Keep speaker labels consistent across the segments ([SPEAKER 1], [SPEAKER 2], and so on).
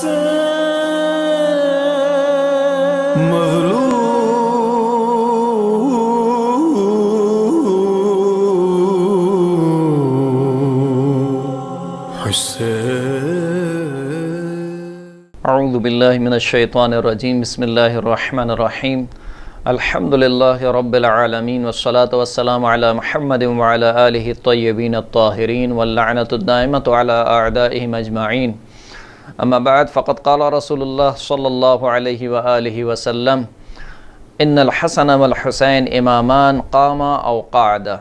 [SPEAKER 1] اعوذ باللہ من الشیطان الرجیم بسم اللہ الرحمن الرحیم الحمدللہ رب العالمین والصلاة والسلام علی محمد وعلی آلہ الطیبین الطاہرین واللعنۃ الدائمۃ علی اعدائہم اجمعین اما بعد فقد قال رسول اللہ صلی اللہ علیہ وآلہ وسلم ان الحسن والحسین امامان قاما او قعدا۔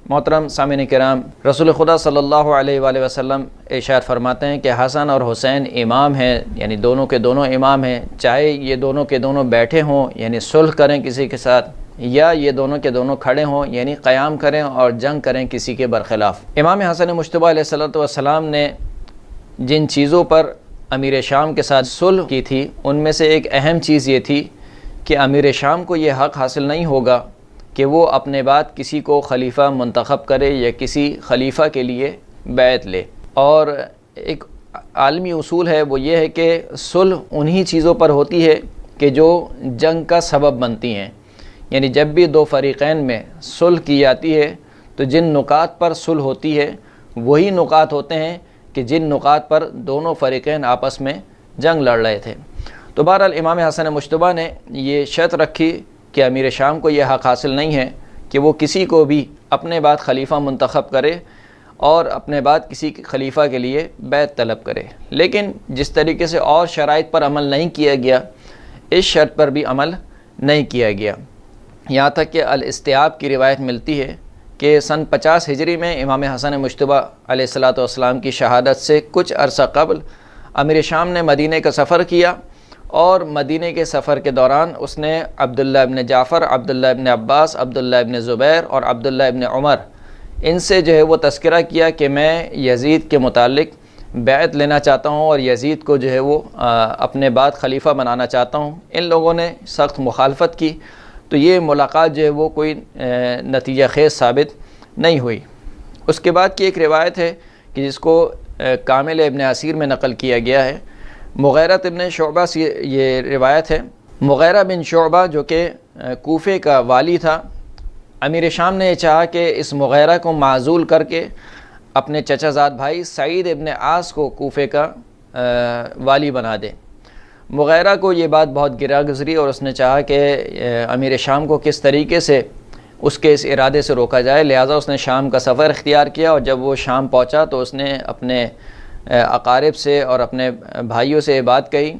[SPEAKER 1] محترم سامعین کرام، رسول خدا صلی اللہ علیہ وآلہ وسلم ارشاد فرماتے ہیں کہ حسن اور حسین امام ہیں، یعنی دونوں کے دونوں امام ہیں، چاہے یہ دونوں کے دونوں بیٹھے ہوں یعنی صلح کریں کسی کے ساتھ، یا یہ دونوں کے دونوں کھڑے ہوں یعنی قیام کریں اور جنگ کریں کسی کے برخلاف۔ امام حسن مجتبیٰ علیہ السلام نے جن چیزوں پر امیر شام کے ساتھ صلح کی تھی، ان میں سے ایک اہم چیز یہ تھی کہ امیر شام کو یہ حق حاصل نہیں ہوگا کہ وہ اپنے بعد کسی کو خلیفہ منتخب کرے یا کسی خلیفہ کے لیے بیعت لے۔ اور ایک عالمی اصول ہے، وہ یہ ہے کہ صلح انہی چیزوں پر ہوتی ہے کہ جو جنگ کا سبب بنتی ہیں، یعنی جب بھی دو فریقین میں صلح کی جاتی ہے تو جن نکات پر صلح ہوتی ہے وہی نکات ہوتے ہیں کہ جن نکات پر دونوں فریقین آپس میں جنگ لڑ رہے تھے۔ تو بہرحال امام حسن مجتبیٰ نے یہ شرط رکھی کہ امیر شام کو یہ حق حاصل نہیں ہے کہ وہ کسی کو بھی اپنے بعد خلیفہ منتخب کرے اور اپنے بعد کسی خلیفہ کے لیے بیعت طلب کرے، لیکن جس طریقے سے اور شرائط پر عمل نہیں کیا گیا، اس شرط پر بھی عمل نہیں کیا گیا، یہاں تک کہ الاستیاب کی روایت ملتی ہے کہ سن 50 ہجری میں امام حسن مجتبیٰ علیہ السلام کی شہادت سے کچھ عرصہ قبل امیر شام نے مدینہ کا سفر کیا، اور مدینہ کے سفر کے دوران اس نے عبداللہ ابن جعفر، عبداللہ ابن عباس، عبداللہ ابن زبیر اور عبداللہ ابن عمر، ان سے جو ہے وہ تذکرہ کیا کہ میں یزید کے متعلق بیعت لینا چاہتا ہوں اور یزید کو جو ہے وہ اپنے بعد خلیفہ بنانا چاہتا ہوں۔ ان لوگوں نے سخت مخالفت کی، تو یہ ملاقات جو ہے وہ کوئی نتیجہ خیز ثابت نہیں ہوئی۔ اس کے بعد کی ایک روایت ہے کہ جس کو کامل ابن اسیر میں نقل کیا گیا ہے، مغیرہ ابن شعبہ سے یہ روایت ہے۔ مغیرہ بن شعبہ جو کہ کوفے کا والی تھا، امیر شام نے چاہا کہ اس مغیرہ کو معزول کر کے اپنے چچا زاد بھائی سعید ابن عاص کو کوفے کا والی بنا دے۔ مغیرہ کو یہ بات بہت گرا گزری اور اس نے چاہا کہ امیر شام کو کس طریقے سے اس کے اس ارادے سے روکا جائے، لہٰذا اس نے شام کا سفر اختیار کیا، اور جب وہ شام پہنچا تو اس نے اپنے اقارب سے اور اپنے بھائیوں سے یہ بات کہی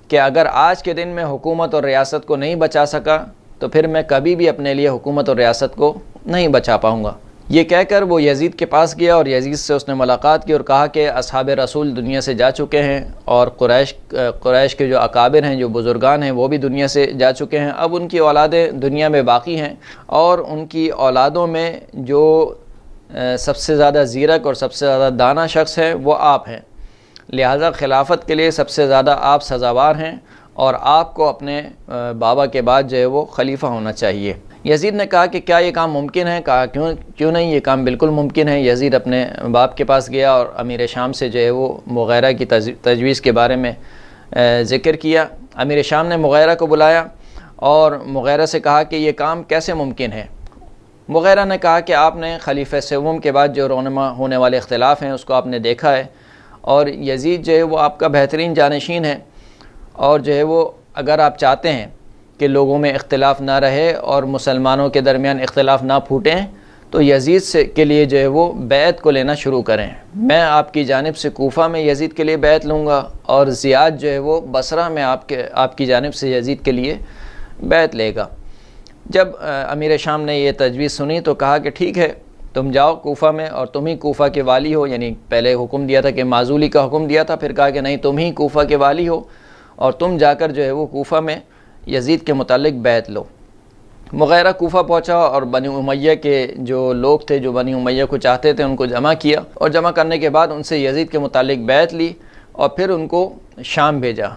[SPEAKER 1] کہ اگر آج کے دن میں حکومت اور ریاست کو نہیں بچا سکا تو پھر میں کبھی بھی اپنے لیے حکومت اور ریاست کو نہیں بچا پاؤں گا۔ یہ کہہ کر وہ یزید کے پاس گیا اور یزید سے اس نے ملاقات کی اور کہا کہ اصحاب رسول دنیا سے جا چکے ہیں، اور قریش کے جو اکابر ہیں، جو بزرگان ہیں، وہ بھی دنیا سے جا چکے ہیں، اب ان کی اولادیں دنیا میں باقی ہیں، اور ان کی اولادوں میں جو سب سے زیادہ زیرک اور سب سے زیادہ دانا شخص ہے وہ آپ ہیں، لہٰذا خلافت کے لیے سب سے زیادہ آپ سزاوار ہیں، اور آپ کو اپنے بابا کے بعد جو ہے وہ خلیفہ ہونا چاہیے۔ یزید نے کہا کہ کیا یہ کام ممکن ہے؟ کہا کیوں نہیں، یہ کام بالکل ممکن ہے۔ یزید اپنے باپ کے پاس گیا اور امیر شام سے جو ہے وہ مغیرہ کی تجویز کے بارے میں ذکر کیا۔ امیر شام نے مغیرہ کو بلایا اور مغیرہ سے کہا کہ یہ کام کیسے ممکن ہے؟ مغیرہ نے کہا کہ آپ نے خلیفہ سوم کے بعد جو رونما ہونے والے اختلاف ہیں اس کو آپ نے دیکھا ہے، اور یزید جو ہے وہ آپ کا بہترین جانشین ہے، اور جو ہے وہ اگر آپ چاہتے ہیں کہ لوگوں میں اختلاف نہ رہے اور مسلمانوں کے درمیان اختلاف نہ پھوٹیں تو یزید کے لیے جو ہے وہ بیعت کو لینا شروع کریں۔ میں آپ کی جانب سے کوفہ میں یزید کے لیے بیعت لوں گا، اور زیاد جو ہے وہ بصرہ میں آپ کی جانب سے یزید کے لیے بیعت لے گا۔ جب امیر شام نے یہ تجویز سنی تو کہا کہ ٹھیک ہے، تم جاؤ کوفہ میں، اور تم ہی کوفہ کے والی ہو، یعنی پہلے حکم دیا تھا کہ معزولی کا حکم دیا تھا، پھر کہا کہ نہیں، تم ہی کوفہ کے والی ہو اور تم جا کر جو ہے وہ کوفہ میں یزید کے متعلق بیعت لو۔ مغیرہ کوفہ پہنچا اور بنی امیہ کے جو لوگ تھے، جو بنی امیہ کو چاہتے تھے، ان کو جمع کیا، اور جمع کرنے کے بعد ان سے یزید کے متعلق بیعت لی، اور پھر ان کو شام بھیجا،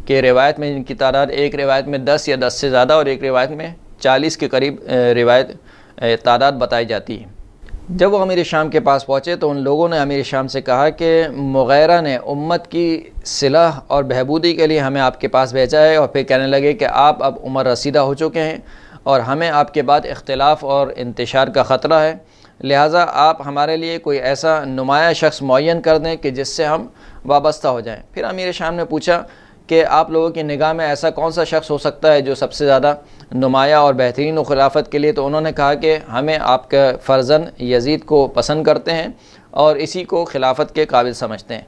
[SPEAKER 1] کہ روایت میں ان کی تعداد، ایک روایت میں 10 یا 10 سے زیادہ اور ایک روایت میں 40 کے قریب تعداد بتائی جاتی ہے۔ جب وہ امیر شام کے پاس پہنچے تو ان لوگوں نے امیر شام سے کہا کہ مغیرہ نے امت کی صلاح اور بہبودی کے لیے ہمیں آپ کے پاس بھیجا ہے، اور پھر کہنے لگے کہ آپ اب عمر رسیدہ ہو چکے ہیں اور ہمیں آپ کے بعد اختلاف اور انتشار کا خطرہ ہے، لہٰذا آپ ہمارے لیے کوئی ایسا نمایاں شخص معین کر دیں کہ جس سے ہم وابستہ ہو جائیں۔ پھر امیر شام نے پوچھا کہ آپ لوگوں کی نگاہ میں ایسا کون سا شخص ہو سکتا ہے جو سب سے زیادہ نمایاں اور بہترین ہو خلافت کے لیے؟ تو انہوں نے کہا کہ ہمیں آپ کے فرزند یزید کو پسند کرتے ہیں اور اسی کو خلافت کے قابل سمجھتے ہیں۔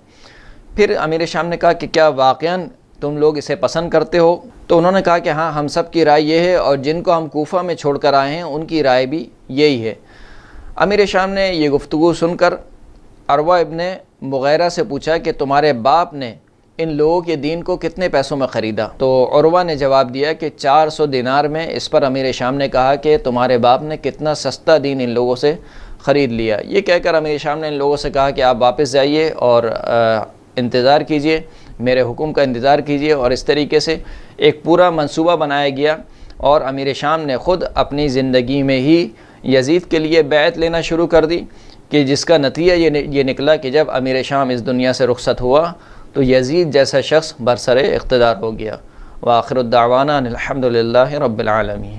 [SPEAKER 1] پھر امیر شام نے کہا کہ کیا واقعاً تم لوگ اسے پسند کرتے ہو؟ تو انہوں نے کہا کہ ہاں، ہم سب کی رائے یہ ہے، اور جن کو ہم کوفہ میں چھوڑ کر آئے ہیں ان کی رائے بھی یہی ہے۔ امیر شام نے یہ گفتگو سن کر عروہ ابن مغیرہ سے پوچھا کہ تمہارے باپ نے ان لوگوں کے دین کو کتنے پیسوں میں خریدا؟ تو عروہ نے جواب دیا کہ 400 دینار میں۔ اس پر امیر شام نے کہا کہ تمہارے باپ نے کتنا سستا دین ان لوگوں سے خرید لیا۔ یہ کہہ کر امیر شام نے ان لوگوں سے کہا کہ آپ واپس جائیے اور انتظار کیجئے، میرے حکم کا انتظار کیجئے، اور اس طریقے سے ایک پورا منصوبہ بنایا گیا، اور امیر شام نے خود اپنی زندگی میں ہی یزید کے لیے بیعت لینا شروع کر دی، کہ جس کا نتیجہ یہ نکلا کہ جب امیر شام اس دنیا سے رخصت ہوا تو یزید جیسا شخص برسر اقتدار ہو گیا۔ وآخر الدعوانا الحمدللہ رب العالمین۔